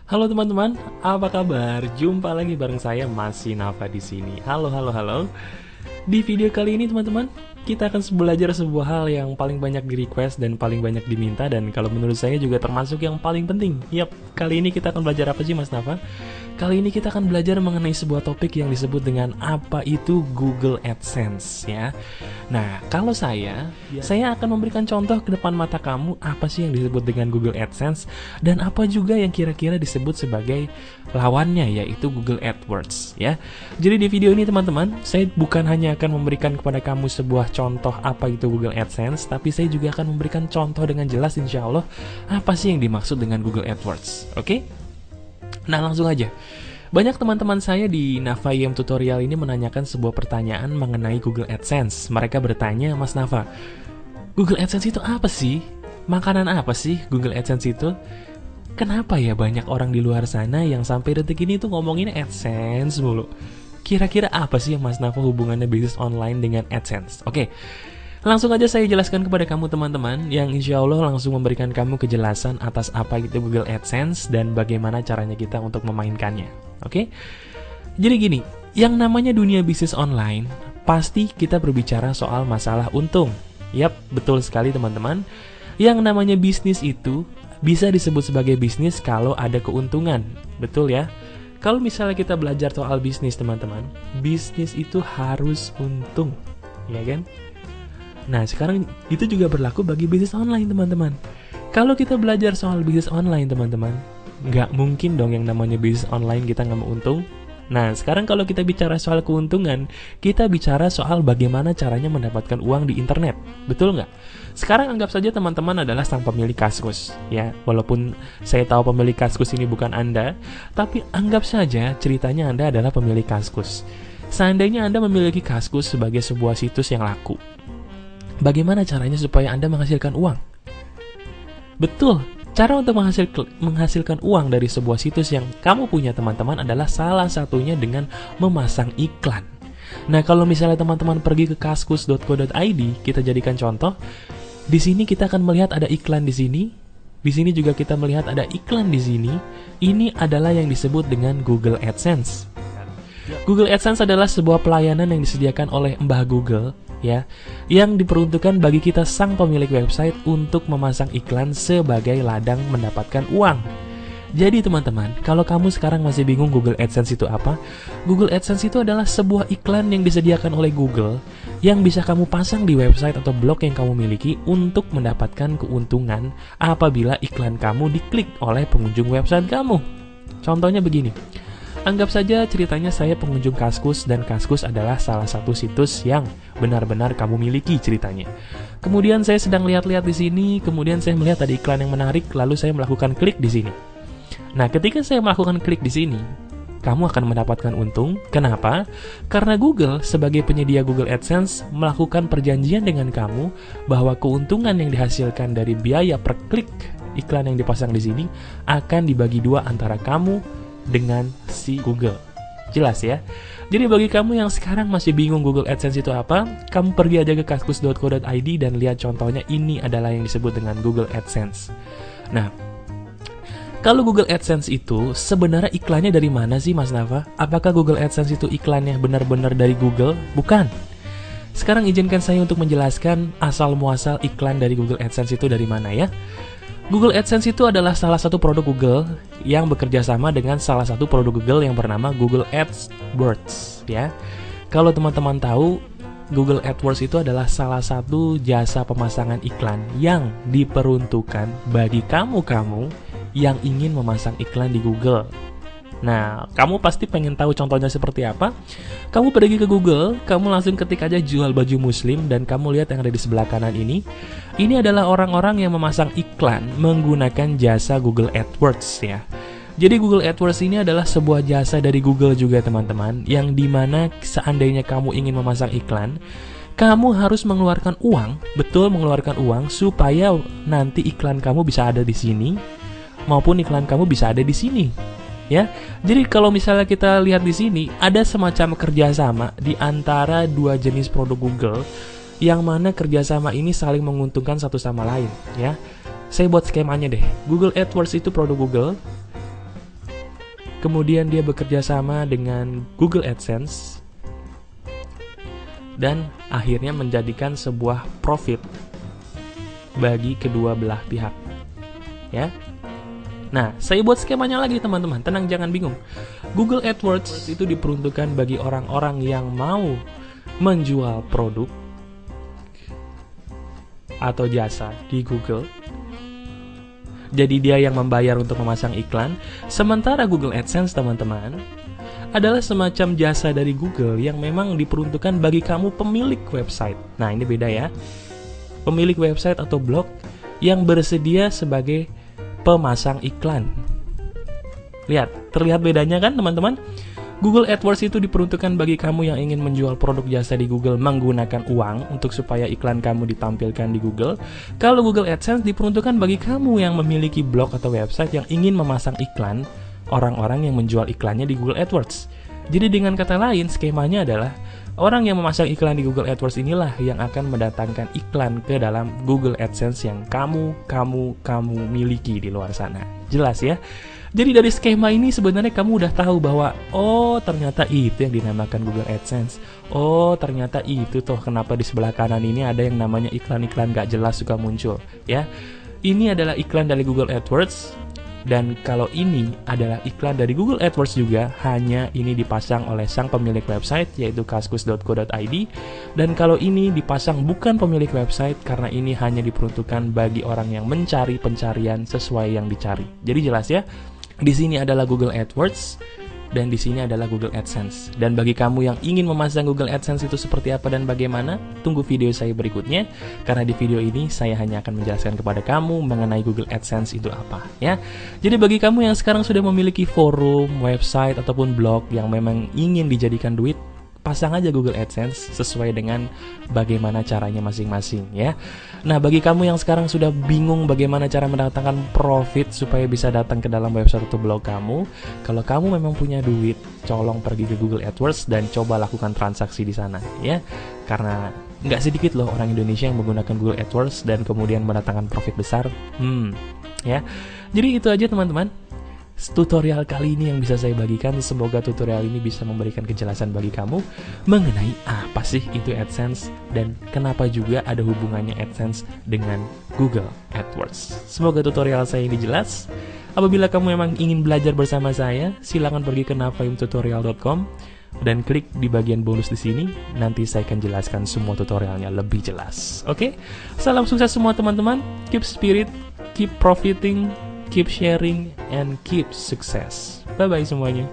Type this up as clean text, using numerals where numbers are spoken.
Halo teman-teman, apa kabar? Jumpa lagi bareng saya masih Nafa di sini. Halo, halo, halo. Di video kali ini teman-teman, kita akan belajar sebuah hal yang paling banyak di request dan paling banyak diminta, dan kalau menurut saya juga termasuk yang paling penting. Yap, kali ini kita akan belajar apa sih Mas Nafa? Kali ini kita akan belajar mengenai sebuah topik yang disebut dengan apa itu Google AdSense ya. Nah, kalau saya akan memberikan contoh ke depan mata kamu apa sih yang disebut dengan Google AdSense dan apa juga yang kira-kira disebut sebagai lawannya, yaitu Google AdWords ya. Jadi di video ini teman-teman, saya bukan hanya akan memberikan kepada kamu sebuah contoh apa itu Google AdSense, tapi saya juga akan memberikan contoh dengan jelas insya Allah apa sih yang dimaksud dengan Google AdWords. Oke? Nah, langsung aja. Banyak teman-teman saya di Nafa YM Tutorial ini menanyakan sebuah pertanyaan mengenai Google AdSense. Mereka bertanya, Mas Nafa, Google AdSense itu apa sih? Makanan apa sih Google AdSense itu? Kenapa ya banyak orang di luar sana yang sampai detik ini tuh ngomongin AdSense mulu? Kira-kira apa sih Mas Nafa hubungannya bisnis online dengan AdSense? Oke, langsung aja saya jelaskan kepada kamu teman-teman, yang insya Allah langsung memberikan kamu kejelasan atas apa itu Google AdSense dan bagaimana caranya kita untuk memainkannya. Oke? Jadi gini, yang namanya dunia bisnis online, pasti kita berbicara soal masalah untung. Yap, betul sekali teman-teman. Yang namanya bisnis itu bisa disebut sebagai bisnis kalau ada keuntungan. Betul ya? Kalau misalnya kita belajar soal bisnis teman-teman, bisnis itu harus untung. Ya kan? Nah, sekarang itu juga berlaku bagi bisnis online, teman-teman. Kalau kita belajar soal bisnis online, teman-teman, nggak mungkin dong yang namanya bisnis online kita nggak mau untung. Nah, sekarang kalau kita bicara soal keuntungan, kita bicara soal bagaimana caranya mendapatkan uang di internet. Betul nggak? Sekarang anggap saja teman-teman adalah sang pemilik Kaskus. Ya, walaupun saya tahu pemilik Kaskus ini bukan Anda, tapi anggap saja ceritanya Anda adalah pemilik Kaskus. Seandainya Anda memiliki Kaskus sebagai sebuah situs yang laku, bagaimana caranya supaya Anda menghasilkan uang? Betul, cara untuk menghasilkan uang dari sebuah situs yang kamu punya teman-teman adalah salah satunya dengan memasang iklan. Nah, kalau misalnya teman-teman pergi ke kaskus.co.id, kita jadikan contoh. Di sini kita akan melihat ada iklan di sini. Di sini juga kita melihat ada iklan di sini. Ini adalah yang disebut dengan Google AdSense. Google AdSense adalah sebuah pelayanan yang disediakan oleh Mbah Google ya, yang diperuntukkan bagi kita sang pemilik website untuk memasang iklan sebagai ladang mendapatkan uang. Jadi teman-teman, kalau kamu sekarang masih bingung Google AdSense itu apa, Google AdSense itu adalah sebuah iklan yang disediakan oleh Google yang bisa kamu pasang di website atau blog yang kamu miliki untuk mendapatkan keuntungan apabila iklan kamu diklik oleh pengunjung website kamu. Contohnya begini. Anggap saja ceritanya saya pengunjung Kaskus dan Kaskus adalah salah satu situs yang benar-benar kamu miliki ceritanya. Kemudian saya sedang lihat-lihat di sini, kemudian saya melihat ada iklan yang menarik, lalu saya melakukan klik di sini. Nah, ketika saya melakukan klik di sini, kamu akan mendapatkan untung. Kenapa? Karena Google sebagai penyedia Google AdSense melakukan perjanjian dengan kamu bahwa keuntungan yang dihasilkan dari biaya per klik iklan yang dipasang di sini akan dibagi dua antara kamu dengan si Google. Jelas ya? Jadi bagi kamu yang sekarang masih bingung Google AdSense itu apa, kamu pergi aja ke kaskus.co.id dan lihat contohnya. Ini adalah yang disebut dengan Google AdSense. Nah, kalau Google AdSense itu sebenarnya iklannya dari mana sih Mas Nafa? Apakah Google AdSense itu iklannya benar-benar dari Google? Bukan. Sekarang izinkan saya untuk menjelaskan asal-muasal iklan dari Google AdSense itu dari mana ya. Google AdSense itu adalah salah satu produk Google yang bekerja sama dengan salah satu produk Google yang bernama Google AdWords ya. Kalau teman-teman tahu, Google AdWords itu adalah salah satu jasa pemasangan iklan yang diperuntukkan bagi kamu-kamu yang ingin memasang iklan di Google. Nah, kamu pasti pengen tahu contohnya seperti apa? Kamu pergi ke Google, kamu langsung ketik aja jual baju muslim, dan kamu lihat yang ada di sebelah kanan ini. Ini adalah orang-orang yang memasang iklan menggunakan jasa Google AdWords ya. Jadi Google AdWords ini adalah sebuah jasa dari Google juga teman-teman, yang dimana seandainya kamu ingin memasang iklan, kamu harus mengeluarkan uang, betul mengeluarkan uang, supaya nanti iklan kamu bisa ada di sini, maupun iklan kamu bisa ada di sini. Ya, jadi kalau misalnya kita lihat di sini ada semacam kerjasama di antara dua jenis produk Google, yang mana kerjasama ini saling menguntungkan satu sama lain. Ya, saya buat skemanya deh. Google AdWords itu produk Google, kemudian dia bekerja sama dengan Google AdSense, dan akhirnya menjadikan sebuah profit bagi kedua belah pihak. Ya. Nah, saya buat skemanya lagi teman-teman, tenang jangan bingung. Google AdWords itu diperuntukkan bagi orang-orang yang mau menjual produk atau jasa di Google. Jadi dia yang membayar untuk memasang iklan. Sementara Google AdSense teman-teman adalah semacam jasa dari Google yang memang diperuntukkan bagi kamu pemilik website. Nah ini beda ya. Pemilik website atau blog yang bersedia sebagai pemasang iklan. Lihat, terlihat bedanya kan teman-teman? Google AdWords itu diperuntukkan bagi kamu yang ingin menjual produk jasa di Google menggunakan uang untuk supaya iklan kamu ditampilkan di Google. Kalau Google AdSense diperuntukkan bagi kamu yang memiliki blog atau website yang ingin memasang iklan orang-orang yang menjual iklannya di Google AdWords. Jadi dengan kata lain, skemanya adalah orang yang memasang iklan di Google AdWords inilah yang akan mendatangkan iklan ke dalam Google AdSense yang kamu miliki di luar sana. Jelas ya? Jadi dari skema ini sebenarnya kamu udah tahu bahwa oh ternyata itu yang dinamakan Google AdSense. Oh ternyata itu toh kenapa di sebelah kanan ini ada yang namanya iklan-iklan gak jelas suka muncul ya. Ini adalah iklan dari Google AdWords, dan kalau ini adalah iklan dari Google AdWords juga, hanya ini dipasang oleh sang pemilik website yaitu kaskus.co.id, dan kalau ini dipasang bukan pemilik website karena ini hanya diperuntukkan bagi orang yang mencari pencarian sesuai yang dicari. Jadi jelas ya. Di sini adalah Google AdWords dan di sini adalah Google AdSense. Dan bagi kamu yang ingin memasang Google AdSense itu seperti apa dan bagaimana, tunggu video saya berikutnya karena di video ini saya hanya akan menjelaskan kepada kamu mengenai Google AdSense itu apa ya. Jadi bagi kamu yang sekarang sudah memiliki forum, website ataupun blog yang memang ingin dijadikan duit, pasang aja Google AdSense sesuai dengan bagaimana caranya masing-masing ya. Nah, bagi kamu yang sekarang sudah bingung bagaimana cara mendatangkan profit supaya bisa datang ke dalam website atau blog kamu, kalau kamu memang punya duit, colong pergi ke Google AdWords dan coba lakukan transaksi di sana ya. Karena nggak sedikit loh orang Indonesia yang menggunakan Google AdWords dan kemudian mendatangkan profit besar. Ya. Jadi itu aja teman-teman. Tutorial kali ini yang bisa saya bagikan. Semoga tutorial ini bisa memberikan kejelasan bagi kamu mengenai apa sih itu AdSense dan kenapa juga ada hubungannya AdSense dengan Google AdWords. Semoga tutorial saya ini jelas. Apabila kamu memang ingin belajar bersama saya, silakan pergi ke nafahimtutorial.com dan klik di bagian bonus di sini. Nanti saya akan jelaskan semua tutorialnya lebih jelas. Oke? Salam sukses semua teman-teman. Keep spirit, keep profiting, keep sharing, and keep success. Bye-bye semuanya.